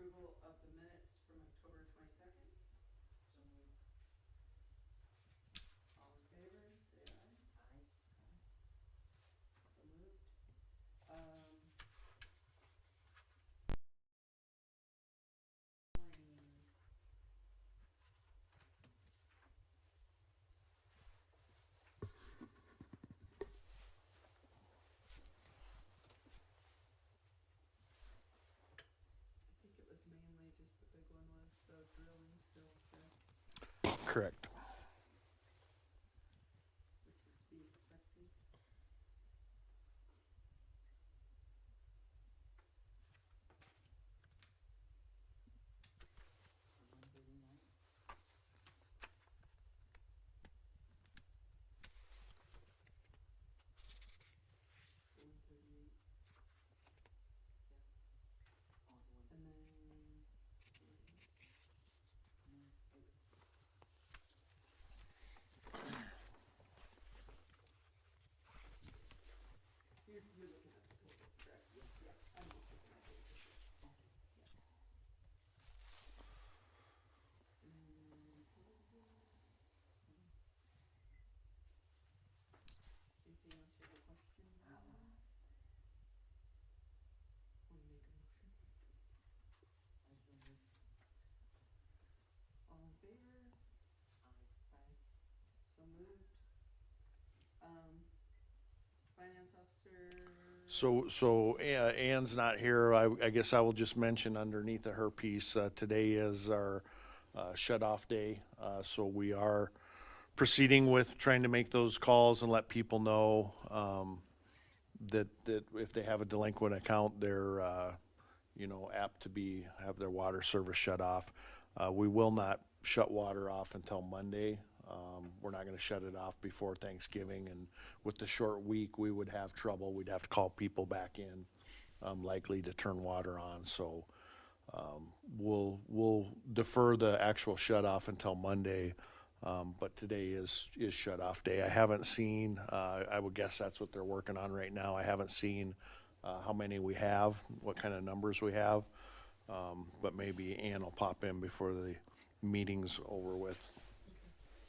approval of the minutes from October 22nd. So moved. All in favor, say aye. Aye. So moved. Claims. I think it was mainly just the big one was the drilling still, correct? Correct. Which is to be expected. So 139. 138. Oh, the one. And then you're looking at the total, correct? Yes. Yeah, I'm just looking at it. Okay. Anything else you have a question on? Want to make a motion? I so moved. All in favor? Aye. Aye. So moved. Finance officer. So Ann's not here. I guess I will just mention underneath of her piece, today is our shut-off day. So we are proceeding with trying to make those calls and let people know that if they have a delinquent account, they're apt to have their water service shut off. We will not shut water off until Monday. We're not going to shut it off before Thanksgiving, and with the short week, we would have trouble. We'd have to call people back in, likely to turn water on. So we'll defer the actual shut off until Monday. But today is shut off day. I haven't seen. I would guess that's what they're working on right now. I haven't seen how many we have, what kind of numbers we have. But maybe Ann will pop in before the meeting's over with.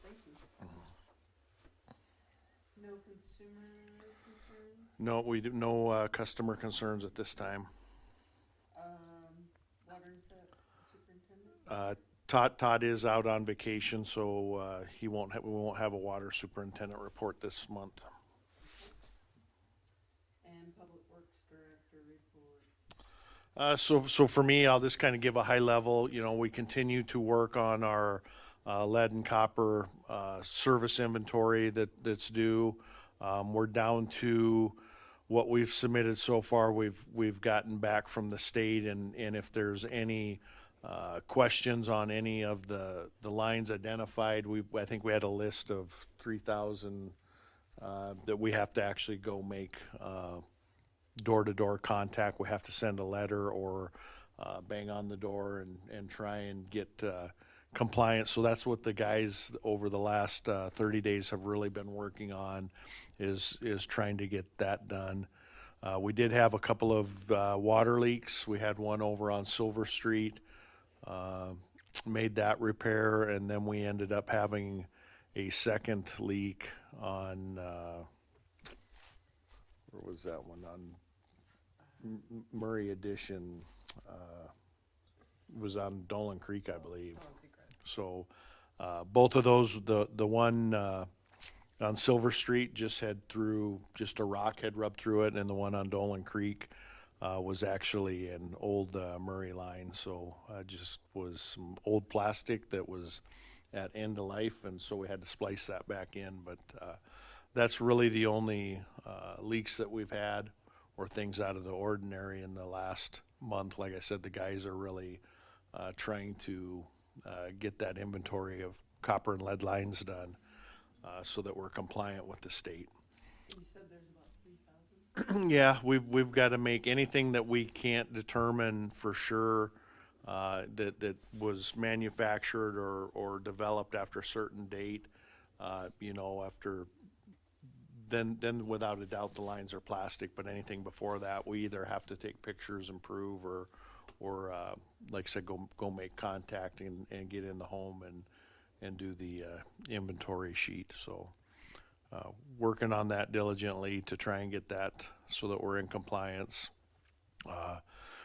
Thank you. No consumer concerns? No, we do no customer concerns at this time. Water and superintendent? Todd is out on vacation, so we won't have a water superintendent report this month. And public works director report. So for me, I'll just kind of give a high level. We continue to work on our lead and copper service inventory that's due. We're down to what we've submitted so far. We've gotten back from the state, and if there's any questions on any of the lines identified, I think we had a list of 3,000 that we have to actually go make door-to-door contact. We have to send a letter or bang on the door and try and get compliance. So that's what the guys over the last 30 days have really been working on, is trying to get that done. We did have a couple of water leaks. We had one over on Silver Street, made that repair, and then we ended up having a second leak on, where was that one? On Murray Addition, was on Dolan Creek, I believe. So both of those, the one on Silver Street just a rock had rubbed through it, and the one on Dolan Creek was actually an old Murray line. So just was some old plastic that was at end of life, and so we had to splice that back in. But that's really the only leaks that we've had, or things out of the ordinary in the last month. Like I said, the guys are really trying to get that inventory of copper and lead lines done so that we're compliant with the state. You said there's about 3,000? Yeah, we've got to make anything that we can't determine for sure that was manufactured or developed after a certain date. After then without a doubt the lines are plastic. But anything before that, we either have to take pictures and prove, like I said, go make contact and get in the home and do the inventory sheet. So working on that diligently to try and get that so that we're in compliance.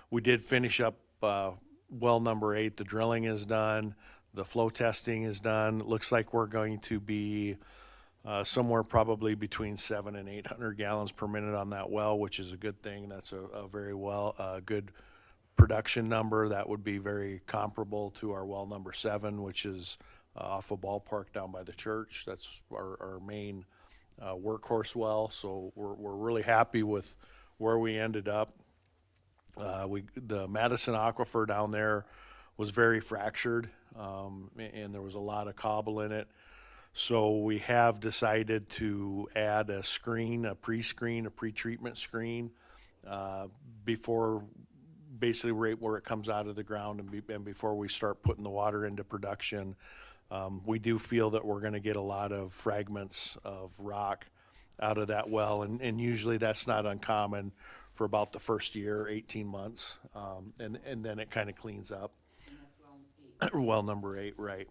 We did finish up well number 8. The drilling is done. The flow testing is done. It looks like we're going to be somewhere probably between 700 and 800 gallons per minute on that well, which is a good thing. That's a very good production number. That would be very comparable to our well number 7, which is off a ballpark down by the church. That's our main workhorse well. So we're really happy with where we ended up. The Madison Aquifer down there was very fractured, and there was a lot of cobble in it. So we have decided to add a pre-treatment screen, before, basically right where it comes out of the ground and before we start putting the water into production. We do feel that we're going to get a lot of fragments of rock out of that well, and usually that's not uncommon for about the first year, 18 months, and then it kind of cleans up. And that's well 8. Well number 8, right.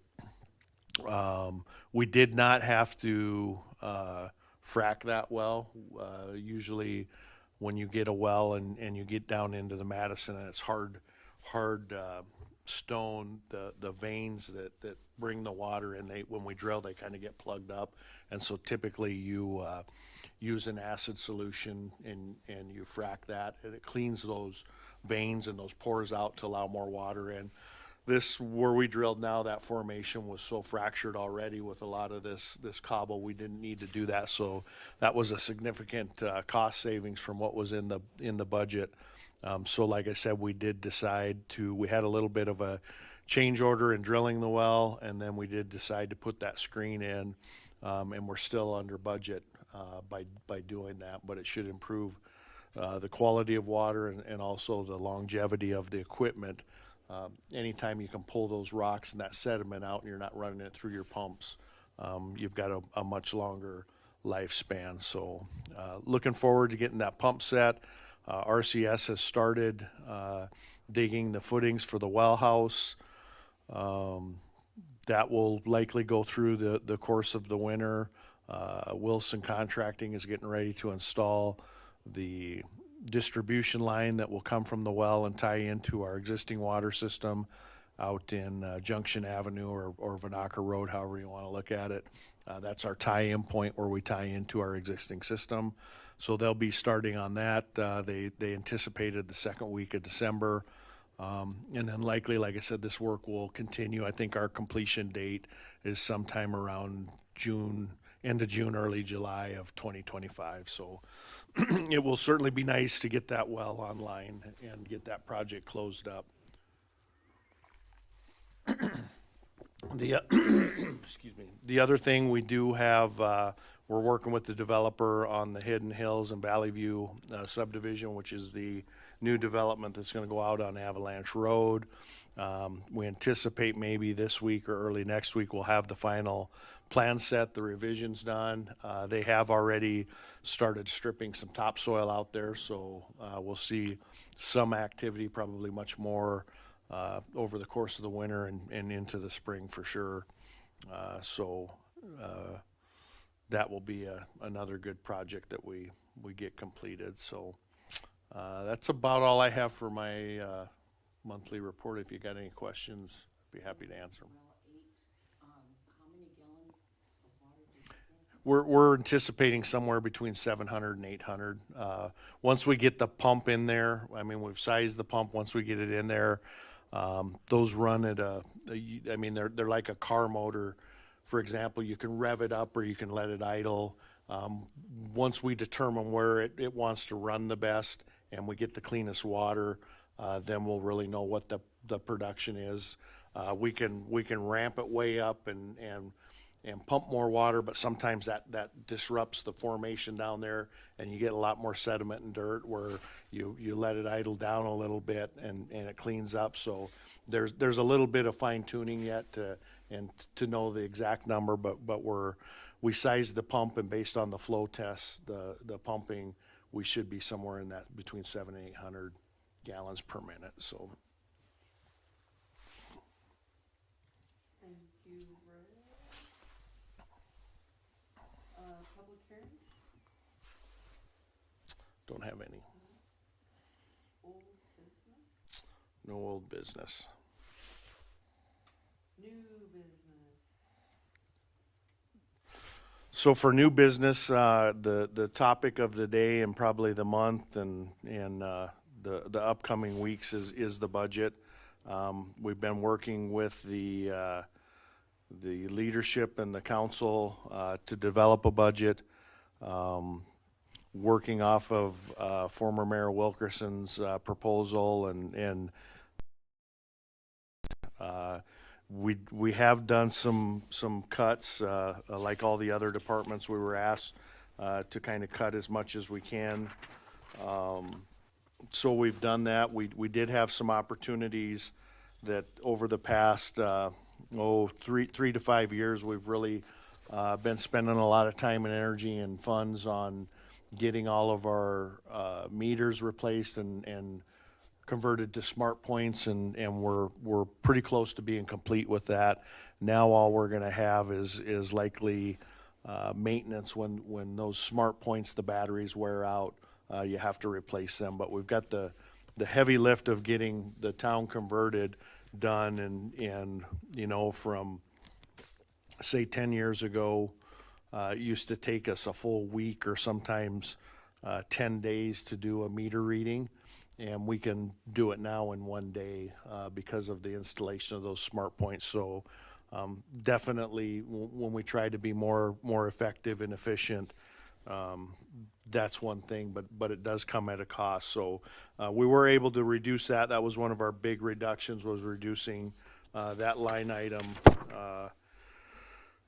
We did not have to frack that well. Usually when you get a well and you get down into the Madison and it's hard stone, the veins that bring the in, when we drill, they kind of get plugged up. And so typically you use an acid solution and you frack that, and it cleans those veins and those pores out to allow more water in. This, where we drilled now, that formation was so fractured already with a lot of this cobble, we didn't need to do that. So that was a significant cost savings from what was in the budget. So like I said, we did decide we had a little bit of a change order in drilling the well, and then we did decide to put that screen in, and we're still under budget by doing that, but it should improve the quality of water and also the longevity of the equipment. Anytime you can pull those rocks and that sediment out and you're not running it through your pumps, you've got a much longer lifespan. So looking forward to getting that pump set. RCS has started digging the footings for the well house. That will likely go through the course of the winter. Wilson Contracting is getting ready to install the distribution line that will come from the well and tie into our existing water system out in Junction Avenue or Vanaca Road, however you want to look at it. That's our tie-in point where we tie into our existing system. So they'll be starting on that. They anticipated the second week of December. And then likely, like I said, this work will continue. I think our completion date is sometime around end of June, early July of 2025. So it will certainly be nice to get that well online and get that project closed up. Excuse me. The other thing we do have, we're working with the developer on the Hidden Hills and Valley View subdivision, which is the new development that's going to go out on Avalanche Road. We anticipate maybe this week or early next week we'll have the final plan set, the revisions done. They have already started stripping some topsoil out there, so we'll see some activity, probably much more over the course of the winter and into the spring for sure. So that will be another good project that we get completed. So that's about all I have for my monthly report. If you got any questions, I'd be happy to answer them. Well 8, how many gallons of water did you say? We're anticipating somewhere between 700 and 800. Once we get the pump in there, I mean, we've sized the pump. Once we get it in there, those run at they're like a car motor. For example, you can rev it up or you can let it idle. Once we determine where it wants to run the best and we get the cleanest water, then we'll really know what the production is. We can ramp it way up and pump more water, but sometimes that disrupts the formation down there and you get a lot more sediment and dirt where you let it idle down a little bit and it cleans up. So there's a little bit of fine tuning yet to know the exact number, but we sized the pump, and based on the flow tests, the pumping, we should be somewhere in that between 700 and 800 gallons per minute. So Karen? Don't have any. Old business? No old business. New business? So for new business, the topic of the day and probably the month and the upcoming weeks is the budget. We've been working with the leadership and the council to develop a budget, working off of former Mayor Wilkerson's proposal and we have done some cuts, like all the other departments. We were asked to kind of cut as much as we can. So we've done that. We did have some opportunities that over the past 3 to 5 years, we've really been spending a lot of time and energy and funds on getting all of our meters replaced and converted to smart points, and we're pretty close to being complete with that. Now all we're going to have is likely maintenance when those smart points, the batteries wear out. You have to replace them, but we've got the heavy lift of getting the town converted done, and you know, from say 10 years ago, it used to take us a full week or sometimes 10 days to do a meter reading. And we can do it now in one day because of the installation of those smart points. So definitely when we try to be more effective and efficient, that's one thing, but it does come at a cost. So we were able to reduce that. That was one of our big reductions, was reducing that line item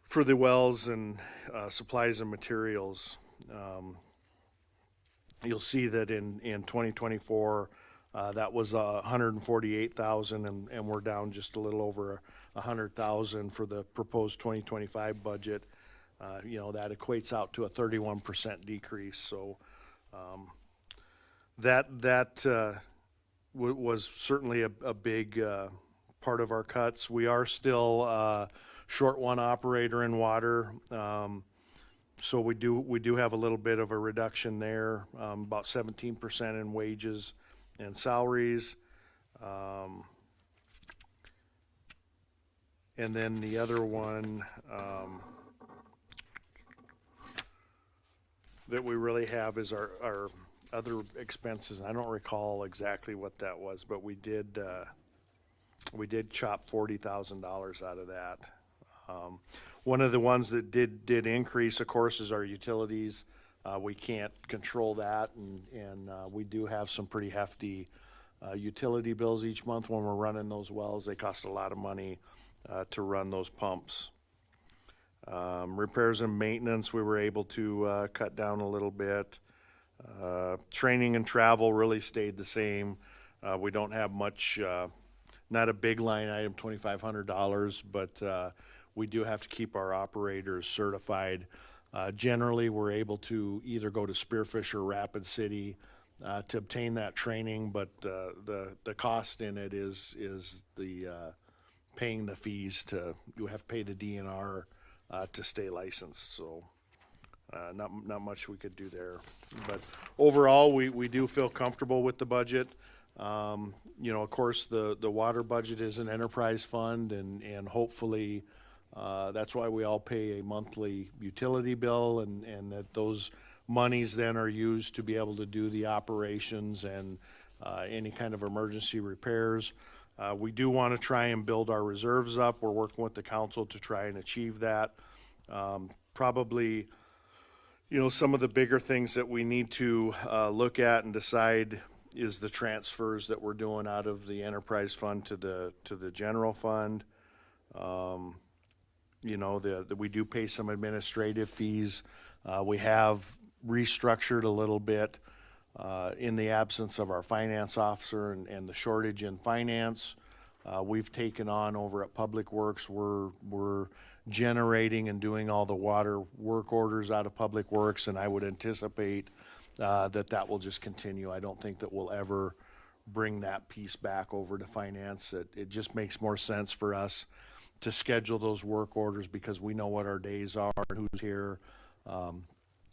for the wells and supplies and materials. You'll see that in 2024, that was 148,000, and we're down just a little over 100,000 for the proposed 2025 budget. You know, that equates out to a 31% decrease. So that was certainly a big part of our cuts. We are still short one operator in water. So we do have a little bit of a reduction there, about 17% in wages and salaries. And then the other one that we really have is our other expenses. I don't recall exactly what that was, but we did chop $40,000 out of that. One of the ones that did increase, of course, is our utilities. We can't control that, and we do have some pretty hefty utility bills each month when we're running those wells. They cost a lot of money to run those pumps. Repairs and maintenance, we were able to cut down a little bit. Training and travel really stayed the same. We don't have much, not a big line item, $2,500, but we do have to keep our operators certified. Generally, we're able to either go to Spearfish or Rapid City to obtain that training, but the cost in it is the paying the fees you have to pay the DNR to stay licensed. So not much we could do there. But overall, we do feel comfortable with the budget. You know, of course, the water budget is an enterprise fund, and hopefully that's why we all pay a monthly utility bill, and that those monies then are used to be able to do the operations and any kind of emergency repairs. We do want to try and build our reserves up. We're working with the council to try and achieve that. Probably, you know, some of the bigger things that we need to look at and decide is the transfers that we're doing out of the enterprise fund to the general fund. You know, we do pay some administrative fees. We have restructured a little bit in the absence of our finance officer and the shortage in finance. We've taken on over at Public Works. We're generating and doing all the water work orders out of Public Works, and I would anticipate that will just continue. I don't think that we'll ever bring that piece back over to finance. It just makes more sense for us to schedule those work orders because we know what our days are and who's here.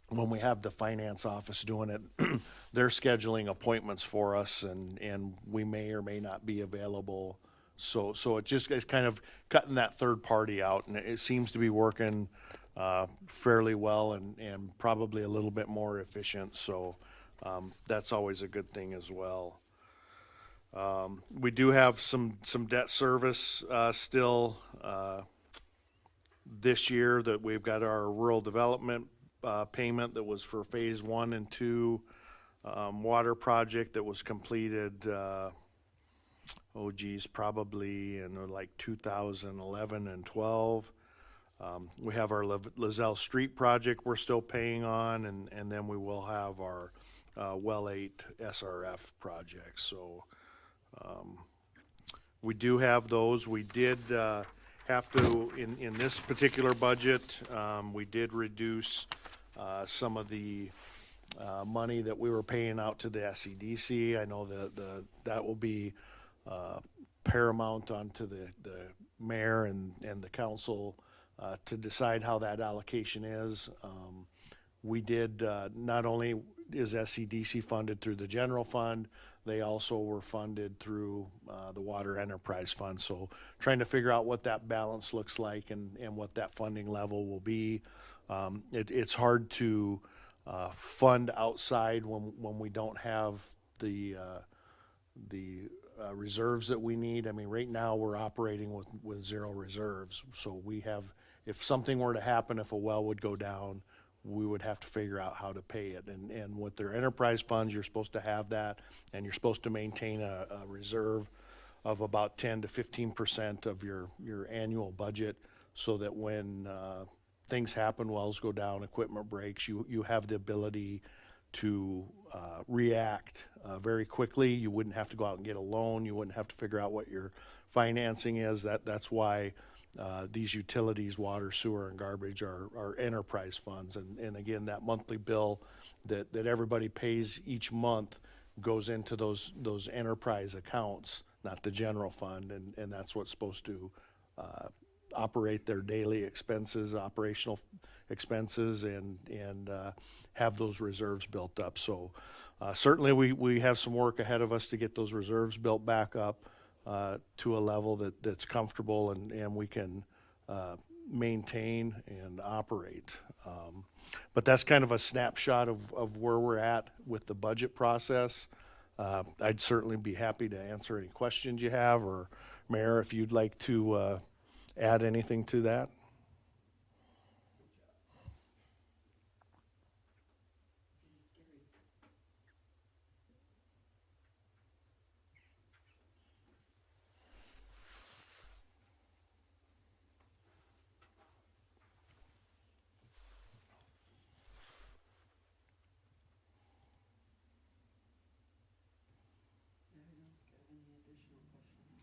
when we have the finance office doing it, they're scheduling appointments for us, and we may or may not be available. So it's kind of cutting that third party out, and it seems to be working fairly well and probably a little bit more efficient. So that's always a good thing as well. We do have some debt service still this year, that we've got our rural development payment that was for phase 1 and 2 water project that was completed, probably in like 2011 and 12. We have our Lizelle Street project we're still paying on, and then we will have our Well 8 SRF project. So we do have those. We did have to, in this particular budget, we did reduce some of the money that we were paying out to the SEDC. I know that will be paramount onto the mayor and the council to decide how that allocation is. We did, not only is SEDC funded through the general fund, they also were funded through the Water Enterprise Fund. So trying to figure out what that balance looks like and what that funding level will be. It's hard to fund outside when we don't have the reserves that we need. I mean, right now we're operating with zero reserves. So we have, if something were to happen, if a well would go down, we would have to figure out how to pay it. And with their enterprise funds, you're supposed to have that, and you're supposed to maintain a reserve of about 10 to 15% of your annual budget, so that when things happen, wells go down, equipment breaks, you have the ability to react very quickly. You wouldn't have to go out and get a loan. You wouldn't have to figure out what your financing is. That's why these utilities, water, sewer, and garbage are enterprise funds. And again, that monthly bill that everybody pays each month goes into those enterprise accounts, not the general fund. And that's what's supposed to operate their daily expenses, operational expenses, and have those reserves built up. So certainly we have some work ahead of us to get those reserves built back up to a level that's comfortable and we can maintain and operate. But that's kind of a snapshot of where we're at with the budget process. I'd certainly be happy to answer any questions you have, or Mayor, if you'd like to add anything to that. Yeah, I don't have any additional questions.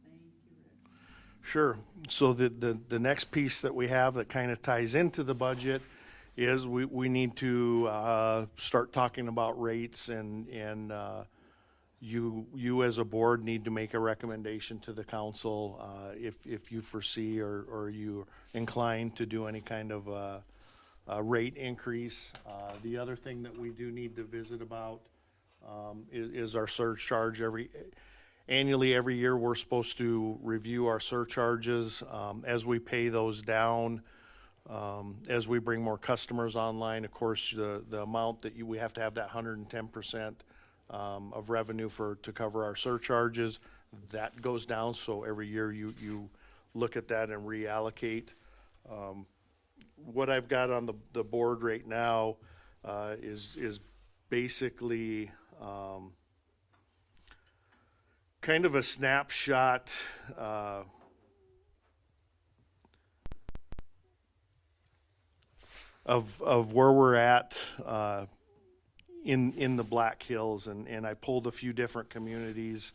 Thank you, Rick. Sure. So the next piece that we have that kind of ties into the budget is we need to start talking about rates, and you as a board need to make a recommendation to the council if you foresee or you're inclined to do any kind of a rate increase. The other thing that we do need to visit about is our surcharge. Annually, every year, we're supposed to review our surcharges as we pay those down. As we bring more customers online, of course, the amount that we have to have that 110% of revenue to cover our surcharges, that goes down. So every year you look at that and reallocate. What I've got on the board right now is basically kind of a snapshot of where we're at in the Black Hills, and I pulled a few different communities.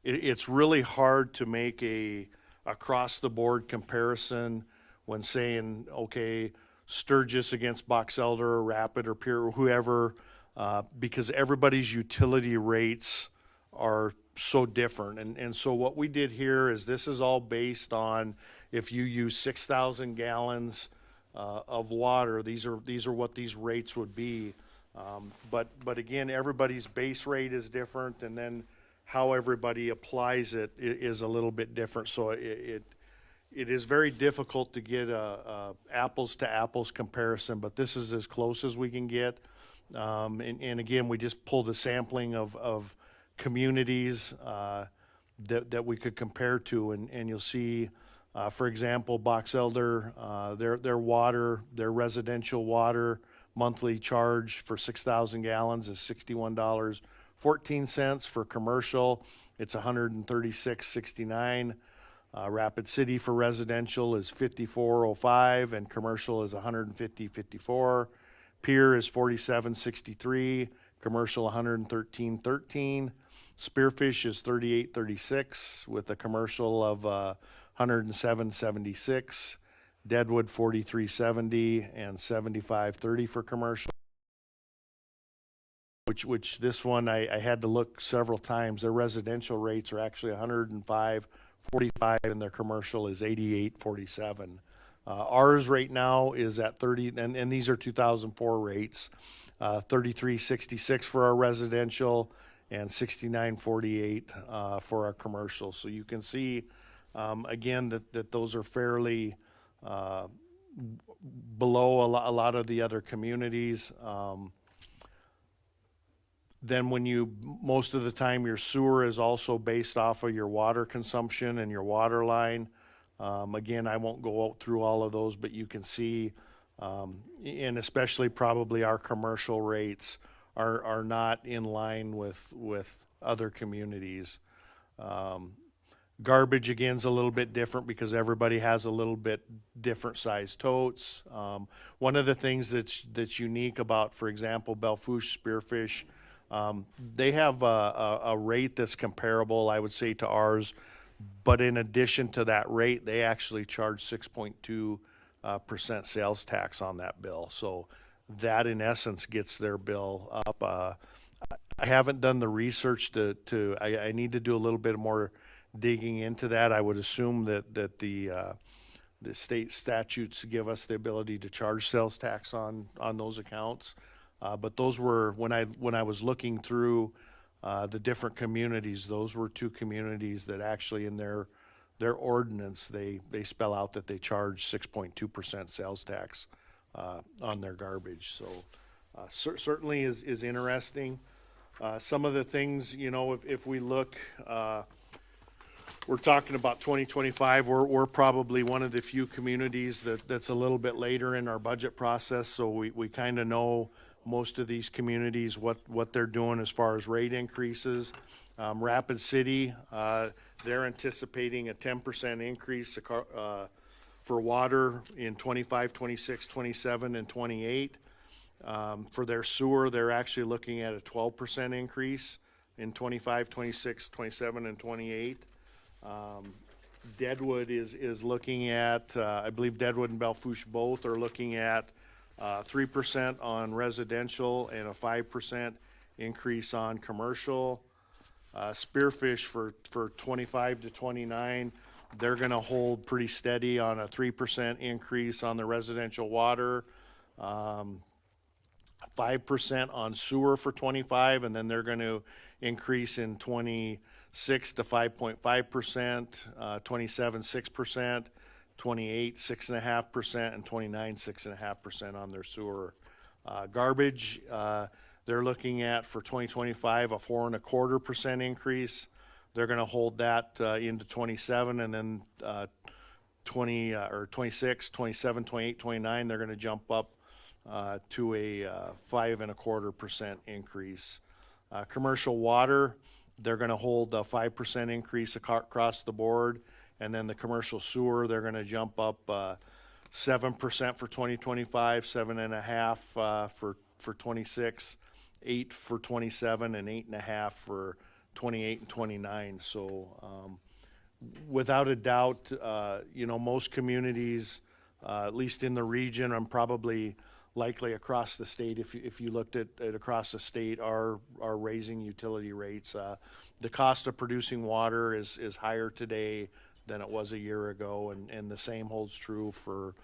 It's really hard to make a across the board comparison when saying, okay, Sturgis against Box Elder or Rapid or Pierre or whoever, because everybody's utility rates are so different. And so what we did here is this is all based on if you use 6,000 gallons of water, these are what these rates would be. But again, everybody's base rate is different, and then how everybody applies it is a little bit different. So it is very difficult to get a apples to apples comparison, but this is as close as we can get. And again, we just pulled a sampling of communities that we could compare to, and you'll see, for example, Box Elder, their residential water monthly charge for 6,000 gallons is $61.14. For commercial, it's $136.69. Rapid City for residential is $54.05, and commercial is $150.54. Pier is $47.63, commercial $113.13. Spearfish is $38.36 with a commercial of $107.76. Deadwood $43.70 and $75.30 for commercial. Which this one I had to look several times. Their residential rates are actually $105.45 and their commercial is $88.47. Ours right now is at 30, and these are 2004 rates, $33.66 for our residential and $69.48 for our commercial. So you can see, again, that those are fairly below a lot of the other communities. Then most of the time your sewer is also based off of your water consumption and your water line. Again, I won't go out through all of those, but you can see, and especially probably our commercial rates are not in line with other communities. Garbage, again, is a little bit different because everybody has a little bit different size totes. One of the things that's unique about, for example, Belfouche Spearfish, they have a rate that's comparable, I would say, to ours. But in addition to that rate, they actually charge 6.2% sales tax on that bill. So that, in essence, gets their bill up. I haven't done the research I need to do a little bit more digging into that. I would assume that the state statutes give us the ability to charge sales tax on those accounts. But those were, when I was looking through the different communities, those were two communities that actually in their ordinance, they spell out that they charge 6.2% sales tax on their garbage. So certainly is interesting. Some of the things, if we look, we're talking about 2025, we're probably one of the few communities that's a little bit later in our budget process. So we kind of know most of these communities, what they're doing as far as rate increases. Rapid City, they're anticipating a 10% increase for water in 25, 26, 27, and 28. For their sewer, they're actually looking at a 12% increase in 25, 26, 27, and 28. Deadwood is looking at, I believe Deadwood and Belfouche both are looking at 3% on residential and a 5% increase on commercial. Spearfish for 25 to 29, they're going to hold pretty steady on a 3% increase on the residential water, 5% on sewer for 25, and then they're going to increase in 26 to 5.5%, 27 6%. 28 6.5%, and 29 6.5% on their sewer. Garbage, they're looking at for 2025 a 4.25% increase. They're going to hold that into 27, and then 26, 27, 28, 29, they're going to jump up to a 5.25% increase. Commercial water, they're going to hold a 5% increase across the board. And then the commercial sewer, they're going to jump up 7% for 2025, 7.5% for 26, 8% for 27, and 8.5% for 28 and 29. So without a doubt, most communities, at least in the region, I'm probably likely across the state, if you looked at across the state, are raising utility rates. The cost of producing water is higher today than it was a year ago, and the same holds true for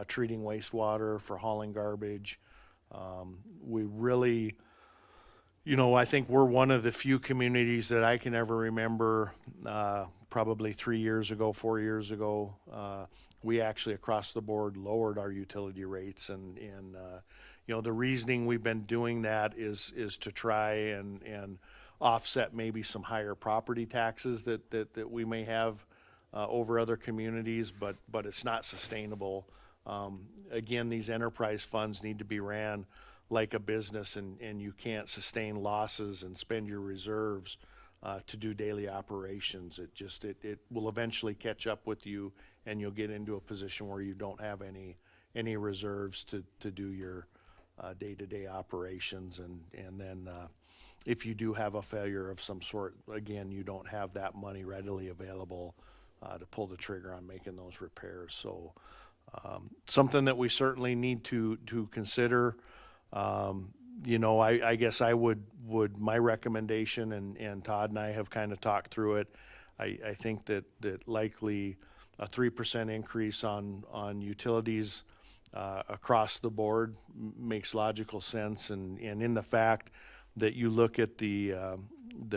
treating wastewater, for hauling garbage. We really, I think we're one of the few communities that I can ever remember, probably 3 years ago, 4 years ago, we actually across the board lowered our utility rates, and the reasoning we've been doing that is to try and offset maybe some higher property taxes that we may have over other communities, but it's not sustainable. Again, these enterprise funds need to be ran like a business, and you can't sustain losses and spend your reserves to do daily operations. It will eventually catch up with you, and you'll get into a position where you don't have any reserves to do your day-to-day operations, and then if you do have a failure of some sort, again, you don't have that money readily available to pull the trigger on making those repairs. So something that we certainly need to consider. I guess I would my recommendation, and Todd and I have kind of talked through it. I think that likely a 3% increase on utilities across the board makes logical sense, and in the fact that you look at the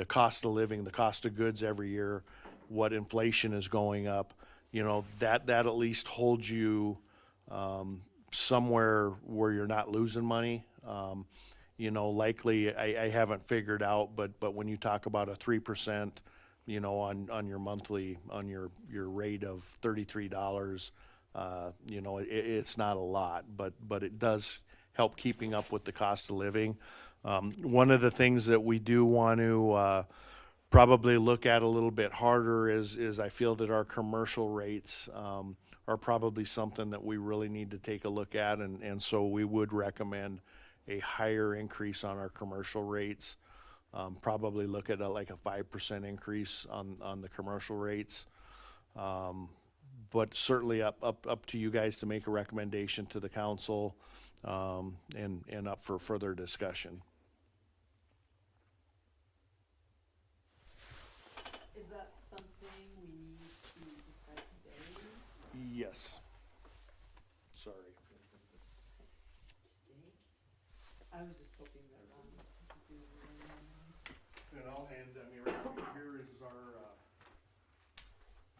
cost of living, the cost of goods every year, what inflation is going up, that at least holds you somewhere where you're not losing money. Likely I haven't figured out, but when you talk about a 3%, on your monthly, on your rate of $33, it's not a lot, but it does help keeping up with the cost of living. One of the things that we do want to probably look at a little bit harder is I feel that our commercial rates are probably something that we really need to take a look at, and so we would recommend a higher increase on our commercial rates. Probably look at like a 5% increase on the commercial rates. But certainly up to you guys to make a recommendation to the council, and up for further discussion. Is that something we need to decide today? Yes. Sorry. Today? I was just hoping that, we could do it. And I'll hand, right here is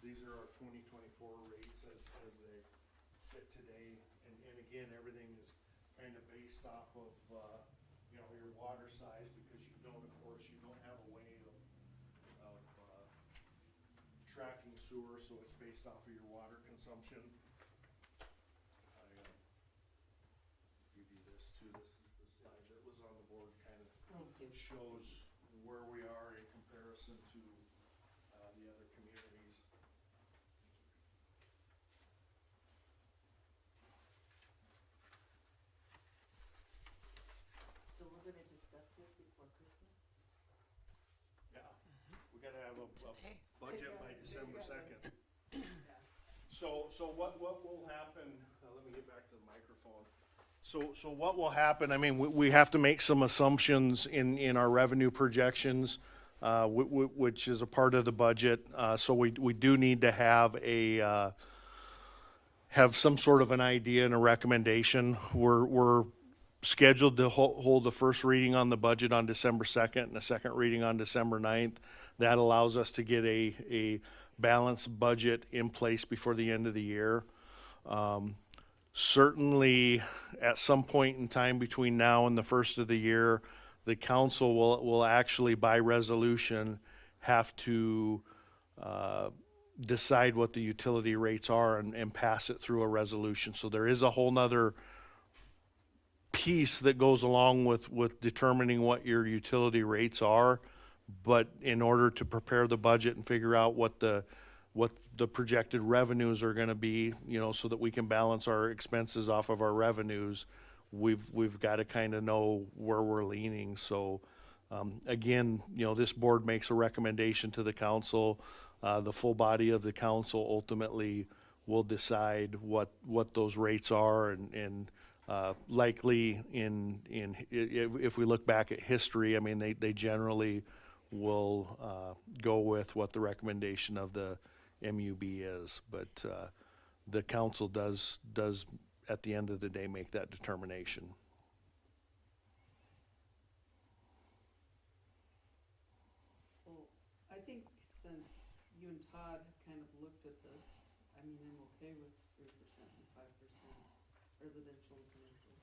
these are our 2024 rates as they sit today. And again, everything is kind of based off of, your water size, because of course, you don't have a way of tracking sewer, so it's based off of your water consumption. I give you this too. This is the slide that was on the board, kind of Thank you. shows where we are in comparison to the other communities. So we're gonna discuss this before Christmas? Yeah, we gotta have a budget by December 2nd. So what will happen, let me get back to the microphone. So what will happen, we have to make some assumptions in our revenue projections, which is a part of the budget. So we do need to have some sort of an idea and a recommendation. We're scheduled to hold the first reading on the budget on December 2nd and a second reading on December 9th. That allows us to get a balanced budget in place before the end of the year. Certainly, at some point in time between now and the first of the year, the council will actually, by resolution, have to decide what the utility rates are and pass it through a resolution. So there is a whole nother piece that goes along with determining what your utility rates are. But in order to prepare the budget and figure out what the projected revenues are going to be, so that we can balance our expenses off of our revenues, we've got to kind of know where we're leaning. So again, this board makes a recommendation to the council. The full body of the council ultimately will decide what those rates are, and likely if we look back at history, I mean, they generally will go with what the recommendation of the MUB is, but the council does at the end of the day make that determination. Well, I think since you and Todd have kind of looked at this, I mean, I'm okay with 3% and 5% residential and commercial.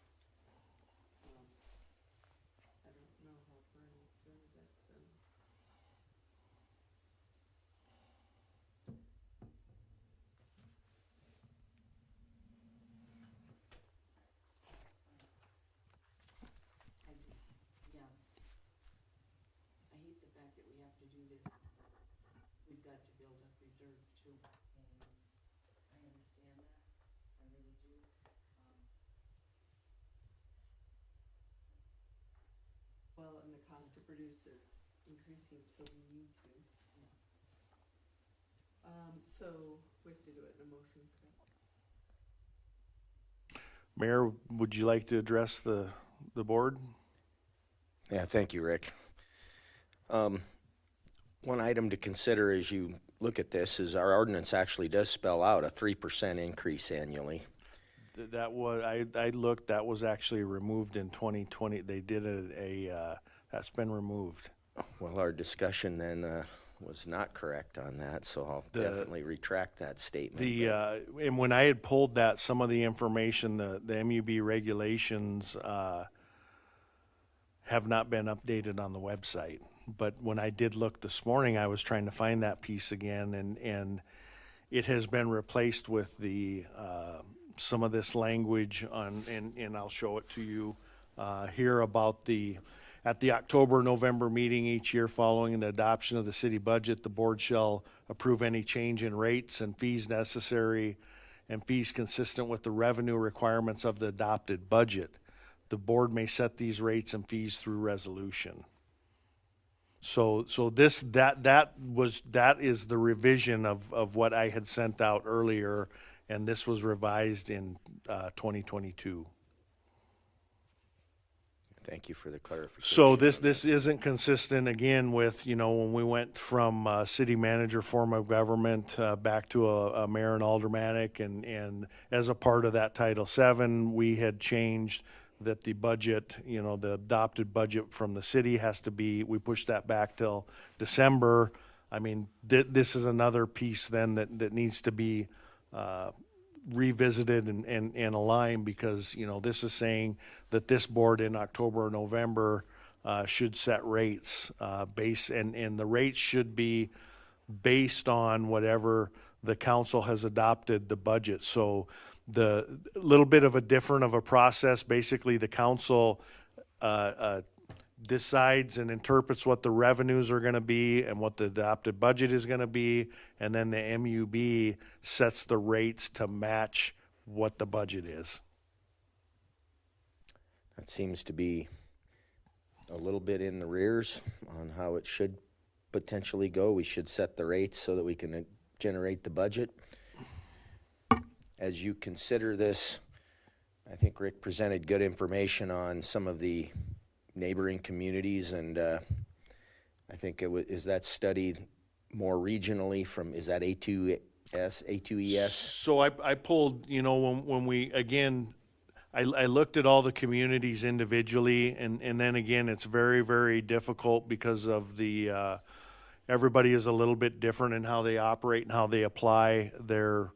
I don't know how far in advance that's been. I just, yeah. I hate the fact that we have to do this. We've got to build up reserves too. And I understand that, I really do. Well, and the cost to produce is increasing, so we need to. So we have to do it in a motion, correct? Mayor, would you like to address the board? Yeah, thank you, Rick. One item to consider as you look at this is our ordinance actually does spell out a 3% increase annually. That was, I looked, that was actually removed in 2020. They did that's been removed. Well, our discussion then was not correct on that, so I'll definitely retract that statement. And when I had pulled that, some of the information, the MUB regulations have not been updated on the website. But when I did look this morning, I was trying to find that piece again, and it has been replaced with the some of this language on, and I'll show it to you here about at the October-November meeting each year following the adoption of the city budget, the board shall approve any change in rates and fees necessary and fees consistent with the revenue requirements of the adopted budget. The board may set these rates and fees through resolution. So that is the revision of what I had sent out earlier, and this was revised in 2022. Thank you for the clarification. So this isn't consistent again with, when we went from city manager form of government back to a mayor and aldermanic, and as a part of that Title VII, we had changed that the budget, the adopted budget from the city has to be, we pushed that back till December. I mean, this is another piece then that needs to be revisited and aligned, because, this is saying that this board in October or November should set rates and the rates should be based on whatever the council has adopted the budget. So the little bit of a process, basically the council decides and interprets what the revenues are going to be and what the adopted budget is going to be, and then the MUB sets the rates to match what the budget is. That seems to be a little bit in the rears on how it should potentially go. We should set the rates so that we can generate the budget. As you consider this, I think Rick presented good information on some of the neighboring communities, and I think is that study more regionally from, is that A2ES? So I pulled, when we, again, I looked at all the communities individually, and then again, it's very, very difficult because of everybody is a little bit different in how they operate and how they apply their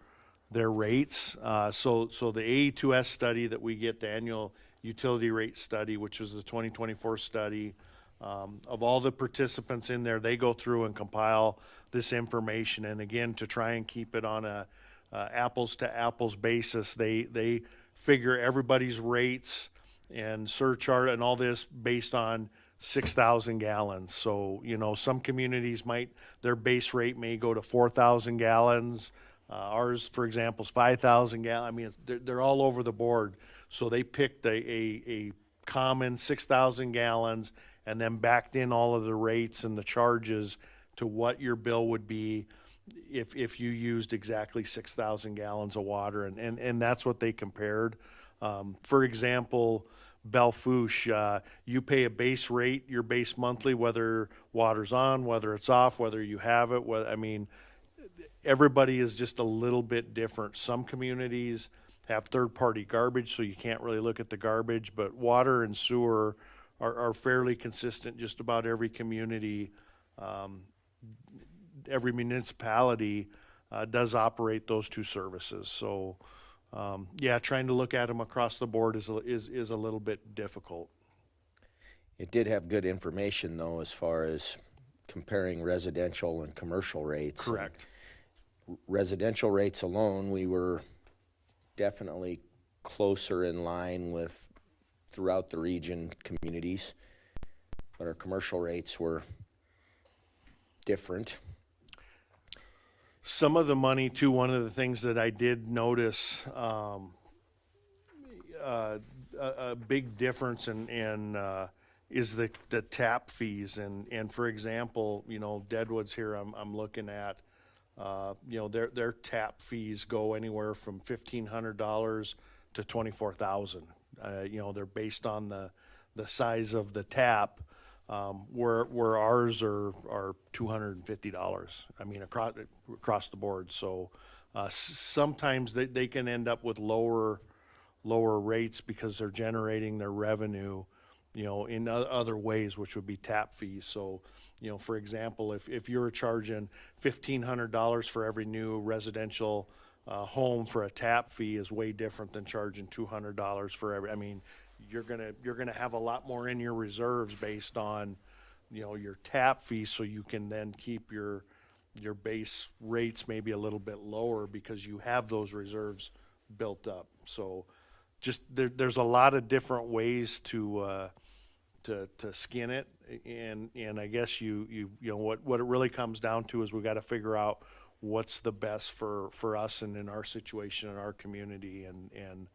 rates. So the A2S study that we get, the annual utility rate study, which is the 2024 study, of all the participants in there, they go through and compile this information. And again, to try and keep it on a apples to apples basis, they figure everybody's rates and surcharge and all this based on 6,000 gallons. So, some communities their base rate may go to 4,000 gallons. Ours, for example, is 5,000 gallons. I mean, they're all over the board. So they picked a common 6,000 gallons and then backed in all of the rates and the charges to what your bill would be if you used exactly 6,000 gallons of water. And that's what they compared. For example, Belfouche, you pay a base rate, your base monthly, whether water's on, whether it's off, whether you have it, I mean, everybody is just a little bit different. Some communities have third-party garbage, so you can't really look at the garbage, but water and sewer are fairly consistent, just about every community. Every municipality does operate those two services. So, yeah, trying to look at them across the board is a little bit difficult. It did have good information, though, as far as comparing residential and commercial rates. Correct. Residential rates alone, we were definitely closer in line with throughout the region communities, but our commercial rates were different. Some of the money too, one of the things that I did notice, a big difference in is the tap fees. And for example, you know, Deadwood's here, I'm looking at, you know, their tap fees go anywhere from $1,500 to $24,000. You know, they're based on the size of the tap, where ours are $250. I mean, across the board. So sometimes they can end up with lower rates because they're generating their revenue, you know, in other ways, which would be tap fees. So, you know, for example, if you're charging $1,500 for every new residential home, for a tap fee is way different than charging $200 for every. I mean, you're gonna have a lot more in your reserves based on, you know, your tap fee, so you can then keep your base rates maybe a little bit lower because you have those reserves built up. So, just there's a lot of different ways to skin it, and I guess you know what it really comes down to is we got to figure out what's the best for us and in our situation in our community, and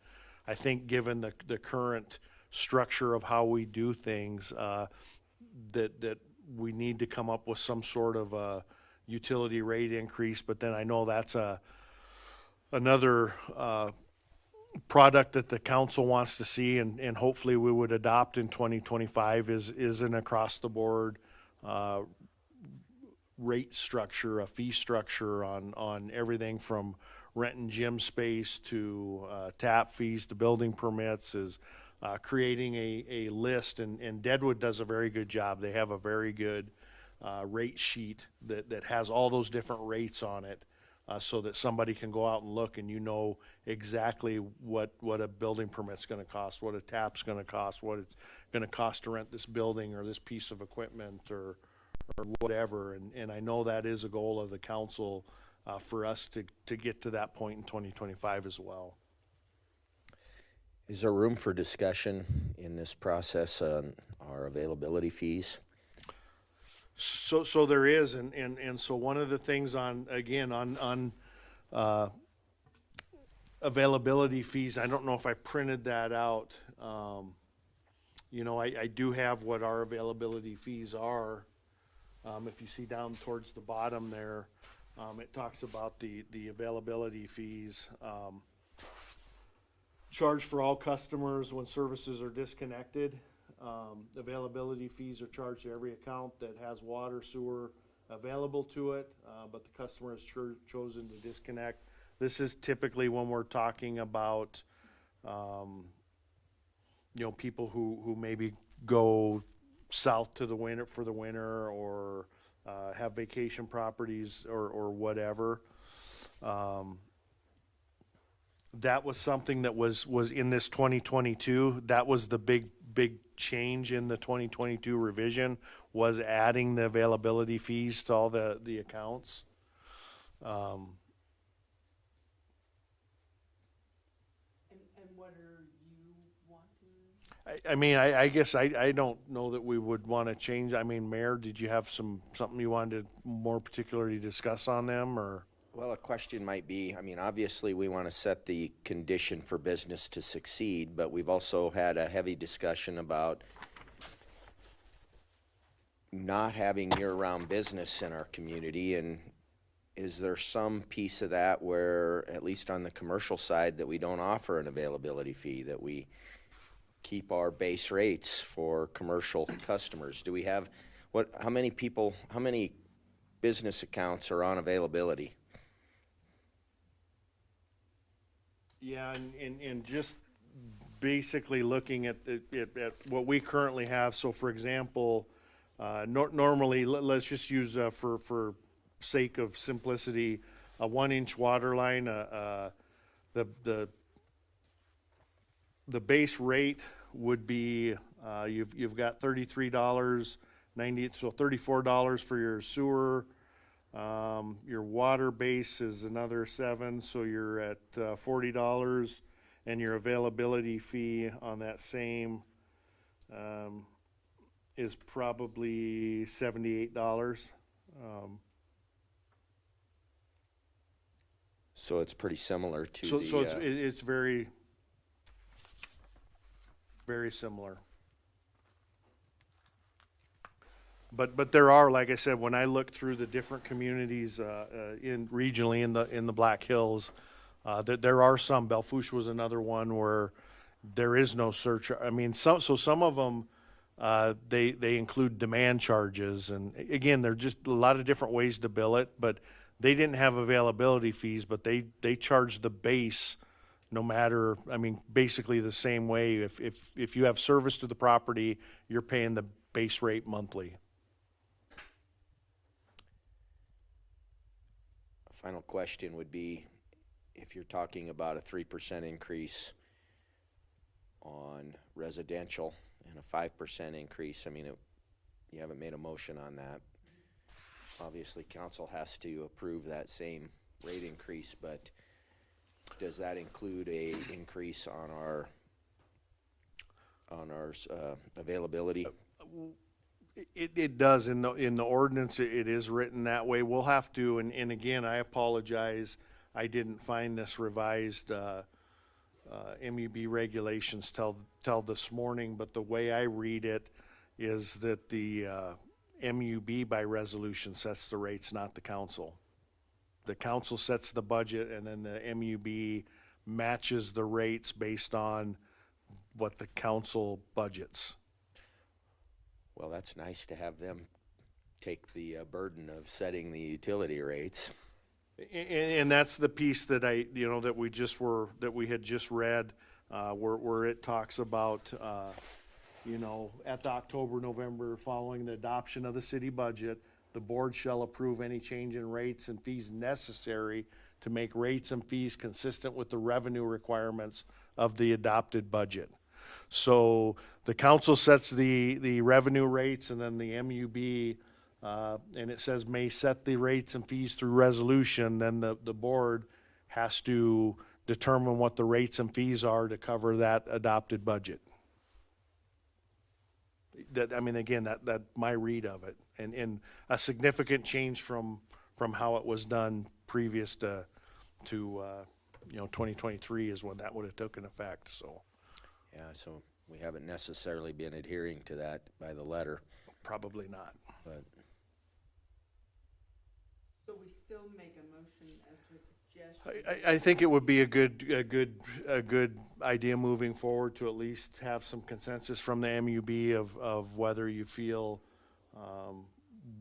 I think given the current structure of how we do things, that we need to come up with some sort of a utility rate increase. But then I know that's another product that the council wants to see, and hopefully we would adopt in 2025 is an across the board rate structure, a fee structure on everything from rent and gym space to tap fees to building permits, is creating a list, and Deadwood does a very good job. They have a very good rate sheet that has all those different rates on it, so that somebody can go out and look and you know exactly what a building permit's gonna cost, what a tap's gonna cost, what it's gonna cost to rent this building or this piece of equipment or whatever, and I know that is a goal of the council for us to get to that point in 2025 as well. Is there room for discussion in this process on our availability fees? So there is, and so one of the things on availability fees, I don't know if I printed that out. You know, I do have what our availability fees are. If you see down towards the bottom there, it talks about the availability fees. Charged for all customers when services are disconnected. Availability fees are charged to every account that has water, sewer available to it, but the customer has chosen to disconnect. This is typically when we're talking about, you know, people who maybe go south to the winter for the winter, or have vacation properties or whatever. That was something that was in this 2022. That was the big change in the 2022 revision, was adding the availability fees to all the accounts. And what are you wanting? I mean, I guess I don't know that we would want to change. I mean, Mayor, did you have something you wanted to more particularly discuss on them, or? Well, a question might be, I mean, obviously we want to set the condition for business to succeed, but we've also had a heavy discussion about not having year-round business in our community, and is there some piece of that where, at least on the commercial side, that we don't offer an availability fee, that we keep our base rates for commercial customers? Do we have, how many people, how many business accounts are on availability? Yeah, and just basically looking at at what we currently have, so for example, normally, let's just use, for sake of simplicity, a 1-inch water line, the base rate would be, you've got $33.90, so $34 for your sewer. Your water base is another $7, so you're at $40, and your availability fee on that same is probably $78. So it's pretty similar to So the, it's very, very similar. But there are, like I said, when I look through the different communities regionally in the Black Hills, there are some. Belle Fourche was another one where there is no surcharge. I mean, so some of them they include demand charges, and again, there are just a lot of different ways to bill it. But they didn't have availability fees, but they charge the base, no matter. I mean, basically the same way. If you have service to the property, you're paying the base rate monthly. final question would be, if you're talking about a 3% increase on residential and a 5% increase, I mean, you haven't made a motion on that. Obviously, council has to approve that same rate increase, but does that include a increase on our availability? It does in the ordinance. It is written that way. We'll have to, and again, I apologize. I didn't find this revised MUB regulations till this morning, but the way I read it is that the MUB by resolution sets the rates, not the council. The council sets the budget, and then the MUB matches the rates based on what the council budgets. Well, that's nice to have them take the burden of setting the utility rates. And that's the piece that that we had just read, where it talks about, at the October, November, following the adoption of the city budget, the board shall approve any change in rates and fees necessary to make rates and fees consistent with the revenue requirements of the adopted budget. So the council sets the revenue rates, and then the MUB, and it says may set the rates and fees through resolution. Then the board has to determine what the rates and fees are to cover that adopted budget. That my read of it, and a significant change from how it was done previous to 2023 is when that would have taken effect. So. Yeah, so we haven't necessarily been adhering to that by the letter. Probably not. But So we still make a motion as to a suggestion? I think it would be a good idea moving forward to at least have some consensus from the MUB of whether you feel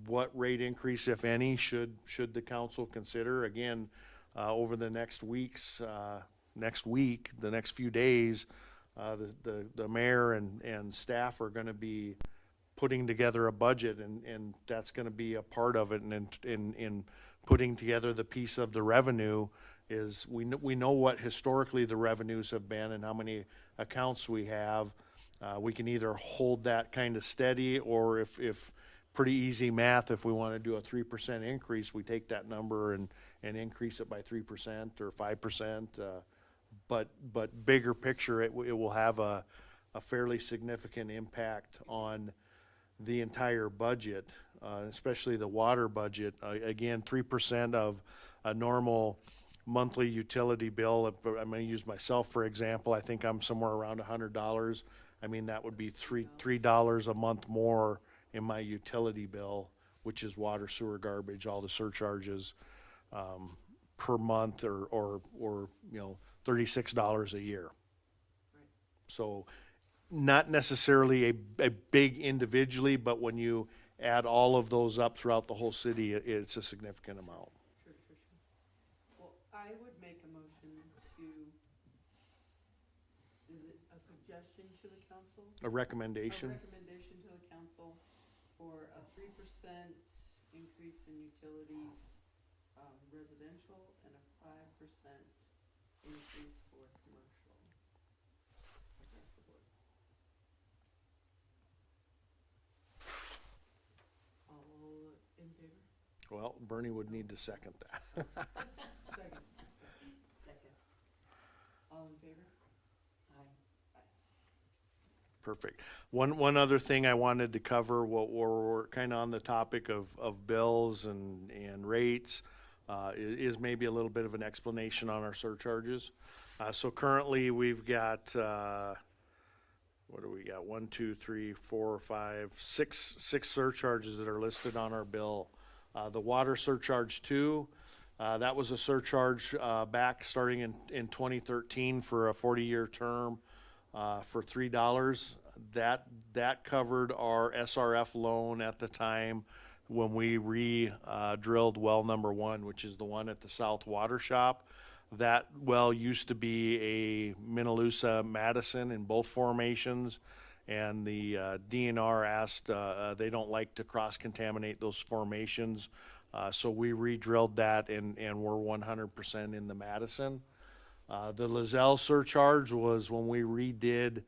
what rate increase, if any, should the council consider. Again, over the next the next few days, the mayor and staff are going to be putting together a budget, and that's going to be a part of it. And in putting together the piece of the revenue is we know what historically the revenues have been and how many accounts we have. We can either hold that kind of steady, or if pretty easy math, if we want to do a 3% increase, we take that number and increase it by 3% or 5%. But bigger picture, it will have a fairly significant impact on the entire budget, especially the water budget. Again, 3% of a normal monthly utility bill. I'm going to use myself for example. I think I'm somewhere around $100. I mean, that would be $3 a month more in my utility bill, which is water, sewer, garbage, all the surcharges. per month or you know, $36 a year. Right. So not necessarily a big individually, but when you add all of those up throughout the whole city, it's a significant amount. Sure, sure, sure. Well, I would make a motion to, is it a suggestion to the council? A recommendation? A recommendation to the council for a 3% increase in utilities, residential, and a 5% increase for commercial across the board. All in favor? Well, Bernie would need to second that. Second. Second. All in favor? Aye. Perfect. One other thing I wanted to cover, we're kind of on the topic of bills and rates, is maybe a little bit of an explanation on our surcharges. So currently we've got, what do we got? 1, 2, 3, 4, 5, 6 surcharges that are listed on our bill. The water surcharge 2, that was a surcharge back starting in 2013 for a 40-year term for $3. That covered our SRF loan at the time when we drilled well number 1, which is the one at the South Water Shop. That well used to be a Minnelusa Madison in both formations, and the DNR asked, they don't like to cross-contaminate those formations, so we re-drilled that and we're 100% in the Madison. The Lizelle surcharge was when we redid,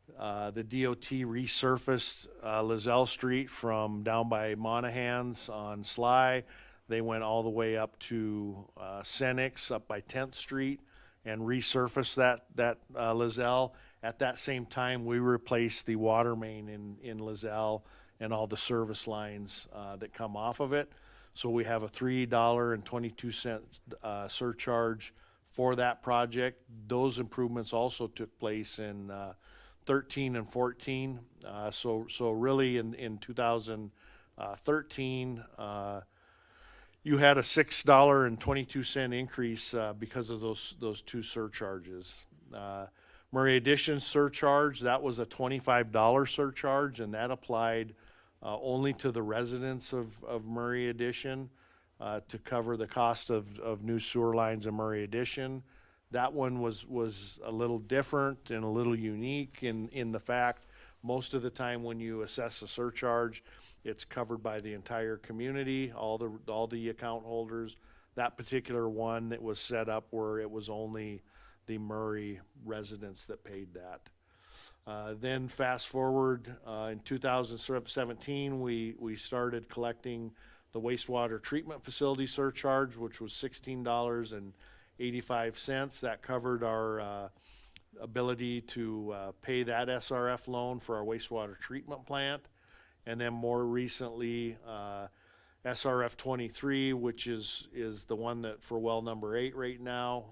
the DOT resurfaced Lizelle Street from down by Monahan's on Sly. They went all the way up to Senex up by 10th Street and resurfaced that Lizelle. At that same time, we replaced the water main in Lizelle and all the service lines that come off of it. So we have a $3.22 surcharge for that project. Those improvements also took place in 13 and 14. So really in 2013, you had a $6.22 increase because of those 2 surcharges. Murray Addition surcharge, that was a $25 surcharge, and that applied only to the residents of Murray Addition to cover the cost of new sewer lines in Murray Addition. That one was a little different and a little unique in the fact most of the time when you assess a surcharge, it's covered by the entire community, all the account holders. That particular one that was set up where it was only the Murray residents that paid that. Then fast forward in 2017, we started collecting the wastewater treatment facility surcharge, which was $16.85. That covered our ability to pay that SRF loan for our wastewater treatment plant. And then more recently, SRF 23, which is the one that for well number 8 right now,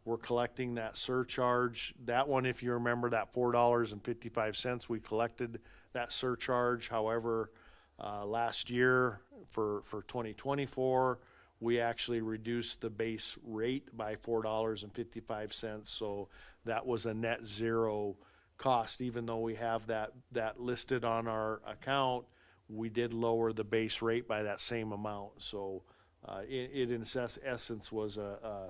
we're collecting that surcharge. That one, if you remember, that $4.55, we collected that surcharge. However, last year for 2024, we actually reduced the base rate by $4.55. So that was a net zero cost. Even though we have that listed on our account, we did lower the base rate by that same amount. So it in essence was a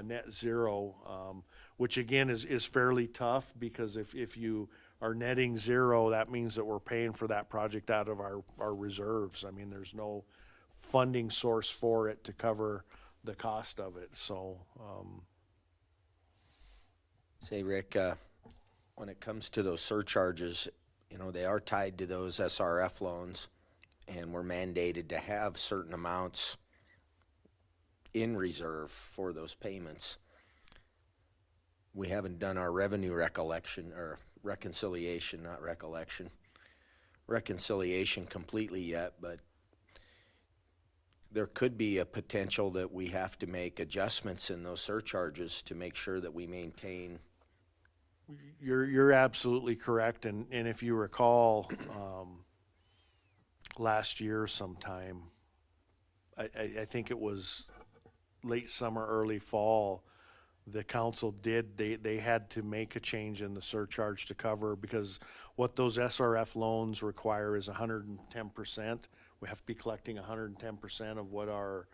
net zero, which again is fairly tough, because if you are netting zero, that means that we're paying for that project out of our reserves. I mean, there's no funding source for it to cover the cost of it. So Say, Rick, when it comes to those surcharges, you know, they are tied to those SRF loans, and we're mandated to have certain amounts in reserve for those payments. We haven't done our revenue reconciliation completely yet, but there could be a potential that we have to make adjustments in those surcharges to make sure that we maintain. you're absolutely correct. And if you recall, last year sometime, I think it was late summer, early fall, the council they had to make a change in the surcharge to cover, because what those SRF loans require is 110%. We have to be collecting 110% of what our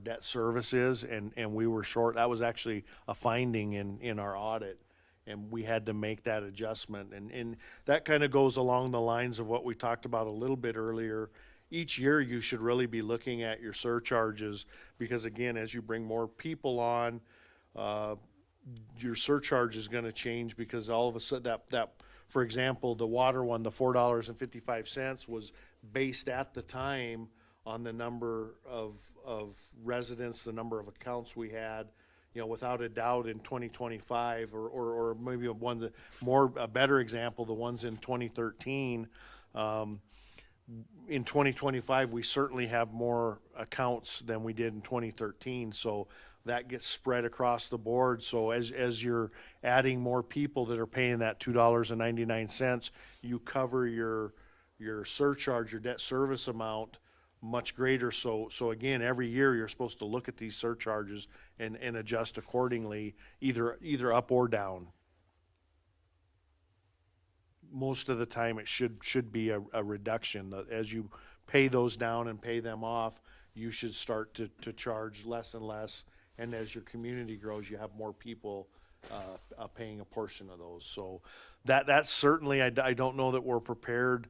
debt service is, and we were short. That was actually a finding in our audit, and we had to make that adjustment. And that kind of goes along the lines of what we talked about a little bit earlier. Each year you should really be looking at your surcharges, because again, as you bring more people on, your surcharge is going to change, because all of a sudden that for example, the water one, the $4.55 was based at the time on the number of residents, the number of accounts we had. You know, without a doubt in 2025, or maybe a better example, the ones in 2013, in 2025, we certainly have more accounts than we did in 2013. So that gets spread across the board. So as you're adding more people that are paying that $2.99, you cover your surcharge, your debt service amount much greater. So again, every year you're supposed to look at these surcharges and adjust accordingly, either up or down. Most of the time it should be a reduction. As you pay those down and pay them off, you should start to charge less and less. And as your community grows, you have more people paying a portion of those. So that's certainly, I don't know that we're prepared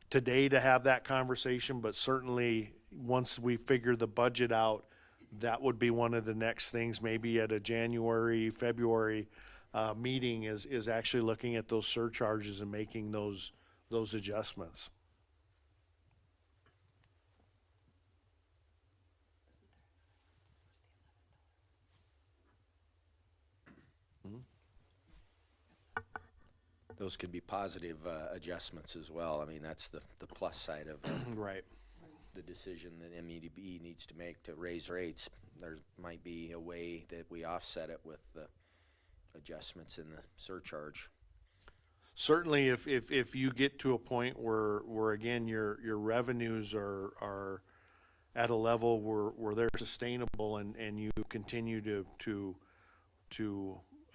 today to have that conversation, but certainly once we figure the budget out, that would be one of the next things, maybe at a January, February meeting, is actually looking at those surcharges and making those adjustments. Those could be positive adjustments as well. I mean, that's the plus side of Right. the decision that MEDB needs to make to raise rates. There might be a way that we offset it with the adjustments in the surcharge. Certainly, if you get to a point where again your revenues are at a level where they're sustainable, and you continue to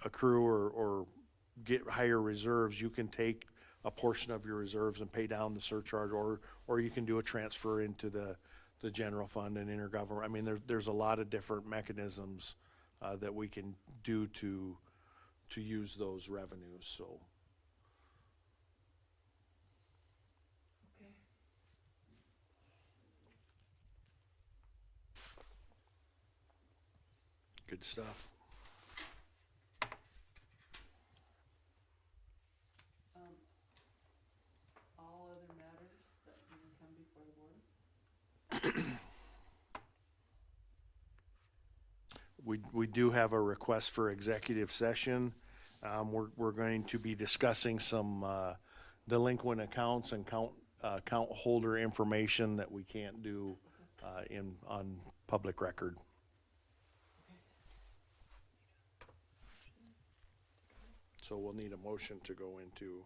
accrue or get higher reserves, you can take a portion of your reserves and pay down the surcharge, or you can do a transfer into the general fund and intergovernment. I mean, there's a lot of different mechanisms that we can do to use those revenues. So. Okay. Good stuff. All other matters that may come before the board? We do have a request for executive session. We're going to be discussing some delinquent accounts and account holder information that we can't do on public record. So we'll need a motion to go into.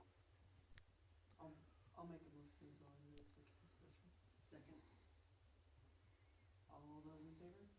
I'll make a motion to go into executive session. Second. All those in favor?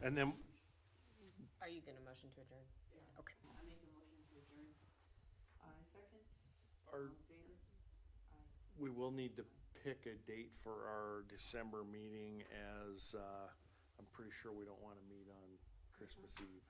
And then, Are you gonna motion to adjourn? Yeah. Okay. I make a motion to adjourn. I second. our, All in favor? Aye. we will need to pick a date for our December meeting as, I'm pretty sure we don't want to meet on Christmas Eve.